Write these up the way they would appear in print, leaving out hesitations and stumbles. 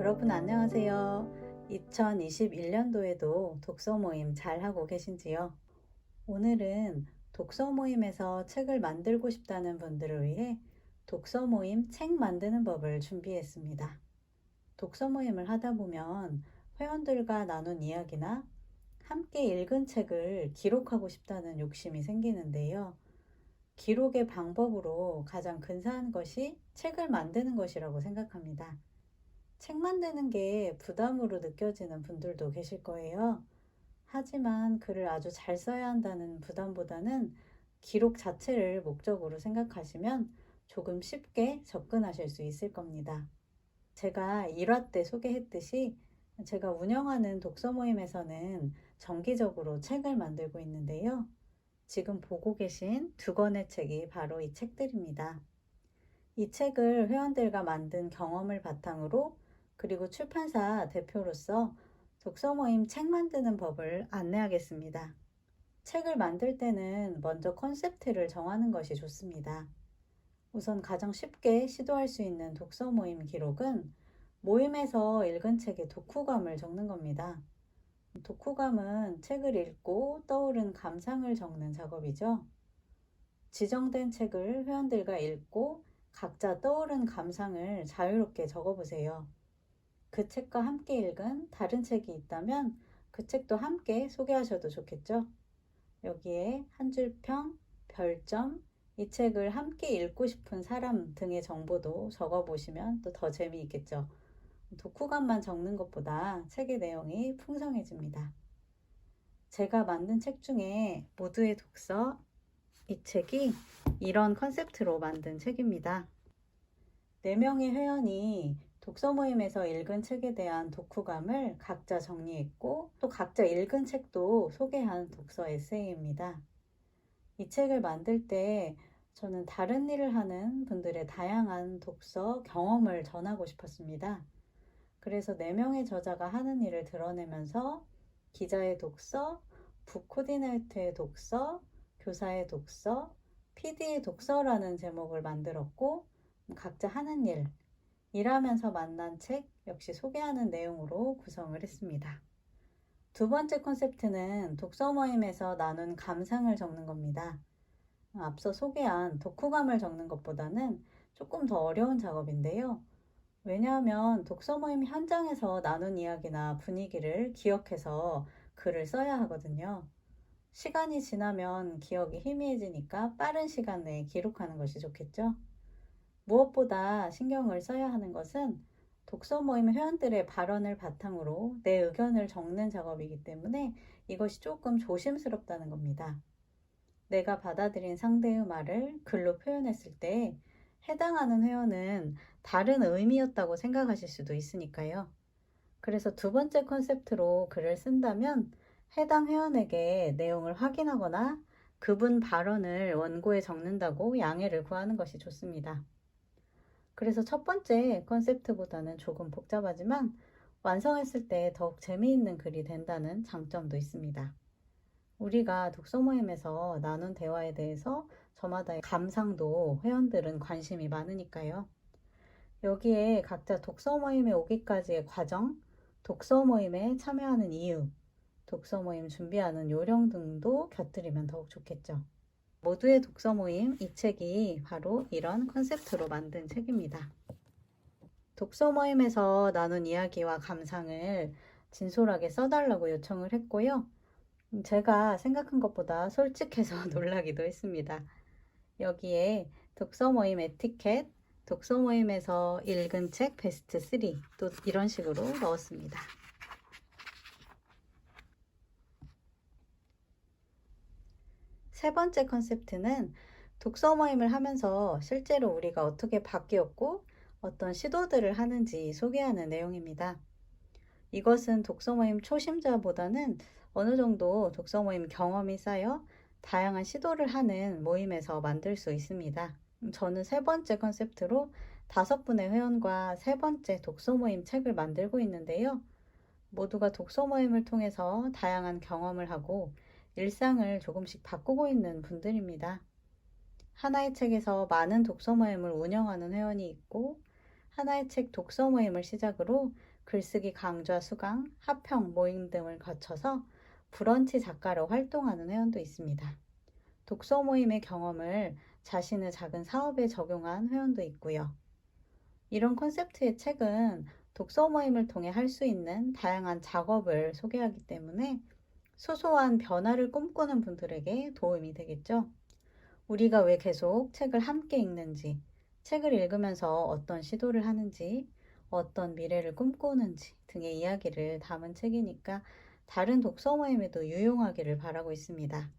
여러분 안녕하세요. 2021년도에도 독서 모임 잘 하고 계신지요? 오늘은 독서 모임에서 책을 만들고 싶다는 분들을 위해 독서 모임 책 만드는 법을 준비했습니다. 독서 모임을 하다 보면 회원들과 나눈 이야기나 함께 읽은 책을 기록하고 싶다는 욕심이 생기는데요. 기록의 방법으로 가장 근사한 것이 책을 만드는 것이라고 생각합니다. 책 만드는 게 부담으로 느껴지는 분들도 계실 거예요. 하지만 글을 아주 잘 써야 한다는 부담보다는 기록 자체를 목적으로 생각하시면 조금 쉽게 접근하실 수 있을 겁니다. 제가 1화 때 소개했듯이 제가 운영하는 독서 모임에서는 정기적으로 책을 만들고 있는데요. 지금 보고 계신 두 권의 책이 바로 이 책들입니다. 이 책을 회원들과 만든 경험을 바탕으로 그리고 출판사 대표로서 독서 모임 책 만드는 법을 안내하겠습니다. 책을 만들 때는 먼저 컨셉트를 정하는 것이 좋습니다. 우선 가장 쉽게 시도할 수 있는 독서 모임 기록은 모임에서 읽은 책의 독후감을 적는 겁니다. 독후감은 책을 읽고 떠오른 감상을 적는 작업이죠. 지정된 책을 회원들과 읽고 각자 떠오른 감상을 자유롭게 적어보세요. 그 책과 함께 읽은 다른 책이 있다면 그 책도 함께 소개하셔도 좋겠죠? 여기에 한 줄 평, 별점, 이 책을 함께 읽고 싶은 사람 등의 정보도 적어보시면 또 더 재미있겠죠? 독후감만 적는 것보다 책의 내용이 풍성해집니다. 제가 만든 책 중에 모두의 독서, 이 책이 이런 컨셉트로 만든 책입니다. 4명의 회원이 독서 모임에서 읽은 책에 대한 독후감을 각자 정리했고 또 각자 읽은 책도 소개한 독서 에세이입니다. 이 책을 만들 때 저는 다른 일을 하는 분들의 다양한 독서 경험을 전하고 싶었습니다. 그래서 4명의 저자가 하는 일을 드러내면서 기자의 독서, 북 코디네이터의 독서, 교사의 독서, PD의 독서라는 제목을 만들었고 각자 하는 일, 일하면서 만난 책 역시 소개하는 내용으로 구성을 했습니다. 두 번째 컨셉트는 독서 모임에서 나눈 감상을 적는 겁니다. 앞서 소개한 독후감을 적는 것보다는 조금 더 어려운 작업인데요. 왜냐하면 독서 모임 현장에서 나눈 이야기나 분위기를 기억해서 글을 써야 하거든요. 시간이 지나면 기억이 희미해지니까 빠른 시간 내에 기록하는 것이 좋겠죠? 무엇보다 신경을 써야 하는 것은 독서 모임 회원들의 발언을 바탕으로 내 의견을 적는 작업이기 때문에 이것이 조금 조심스럽다는 겁니다. 내가 받아들인 상대의 말을 글로 표현했을 때 해당하는 회원은 다른 의미였다고 생각하실 수도 있으니까요. 그래서 두 번째 컨셉트로 글을 쓴다면 해당 회원에게 내용을 확인하거나 그분 발언을 원고에 적는다고 양해를 구하는 것이 좋습니다. 그래서 첫 번째 컨셉트보다는 조금 복잡하지만 완성했을 때 더욱 재미있는 글이 된다는 장점도 있습니다. 우리가 독서 모임에서 나눈 대화에 대해서 저마다의 감상도 회원들은 관심이 많으니까요. 여기에 각자 독서 모임에 오기까지의 과정, 독서 모임에 참여하는 이유, 독서 모임 준비하는 요령 등도 곁들이면 더욱 좋겠죠. 모두의 독서 모임, 이 책이 바로 이런 컨셉트로 만든 책입니다. 독서 모임에서 나눈 이야기와 감상을 진솔하게 써달라고 요청을 했고요. 제가 생각한 것보다 솔직해서 놀라기도 했습니다. 여기에 독서 모임 에티켓, 독서 모임에서 읽은 책 베스트 3, 또 이런 식으로 넣었습니다. 세 번째 컨셉트는 독서 모임을 하면서 실제로 우리가 어떻게 바뀌었고 어떤 시도들을 하는지 소개하는 내용입니다. 이것은 독서 모임 초심자보다는 어느 정도 독서 모임 경험이 쌓여 다양한 시도를 하는 모임에서 만들 수 있습니다. 저는 세 번째 컨셉트로 5분의 회원과 세 번째 독서 모임 책을 만들고 있는데요. 모두가 독서 모임을 통해서 다양한 경험을 하고 일상을 조금씩 바꾸고 있는 분들입니다. 하나의 책에서 많은 독서 모임을 운영하는 회원이 있고 하나의 책 독서 모임을 시작으로 글쓰기 강좌 수강, 합평, 모임 등을 거쳐서 브런치 작가로 활동하는 회원도 있습니다. 독서 모임의 경험을 자신의 작은 사업에 적용한 회원도 있고요. 이런 콘셉트의 책은 독서 모임을 통해 할 수 있는 다양한 작업을 소개하기 때문에 소소한 변화를 꿈꾸는 분들에게 도움이 되겠죠. 우리가 왜 계속 책을 함께 읽는지, 책을 읽으면서 어떤 시도를 하는지, 어떤 미래를 꿈꾸는지 등의 이야기를 담은 책이니까 다른 독서 모임에도 유용하기를 바라고 있습니다.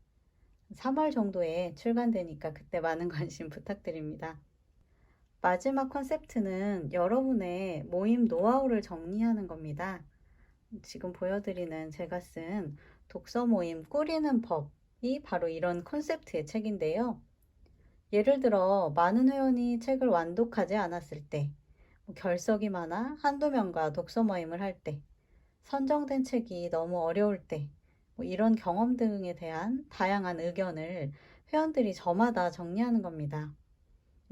3월 정도에 출간되니까 그때 많은 관심 부탁드립니다. 마지막 컨셉트는 여러분의 모임 노하우를 정리하는 겁니다. 지금 보여드리는 제가 쓴 독서 모임 꾸리는 법이 바로 이런 컨셉트의 책인데요. 예를 들어 많은 회원이 책을 완독하지 않았을 때, 결석이 많아 한두 명과 독서 모임을 할 때, 선정된 책이 너무 어려울 때, 이런 경험 등에 대한 다양한 의견을 회원들이 저마다 정리하는 겁니다.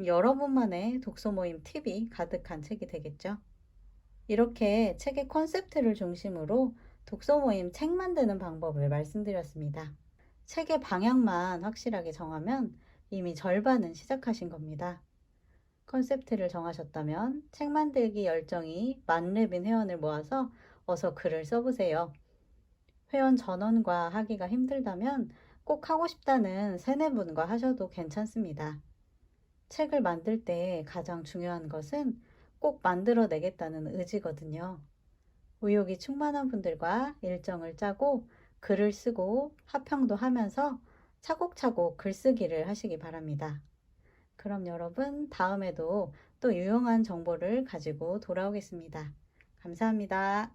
여러분만의 독서 모임 팁이 가득한 책이 되겠죠. 이렇게 책의 컨셉트를 중심으로 독서 모임 책 만드는 방법을 말씀드렸습니다. 책의 방향만 확실하게 정하면 이미 절반은 시작하신 겁니다. 컨셉트를 정하셨다면 책 만들기 열정이 만렙인 회원을 모아서 어서 글을 써보세요. 회원 전원과 하기가 힘들다면 꼭 하고 싶다는 세네 분과 하셔도 괜찮습니다. 책을 만들 때 가장 중요한 것은 꼭 만들어내겠다는 의지거든요. 의욕이 충만한 분들과 일정을 짜고 글을 쓰고 합평도 하면서 차곡차곡 글쓰기를 하시기 바랍니다. 그럼 여러분, 다음에도 또 유용한 정보를 가지고 돌아오겠습니다. 감사합니다.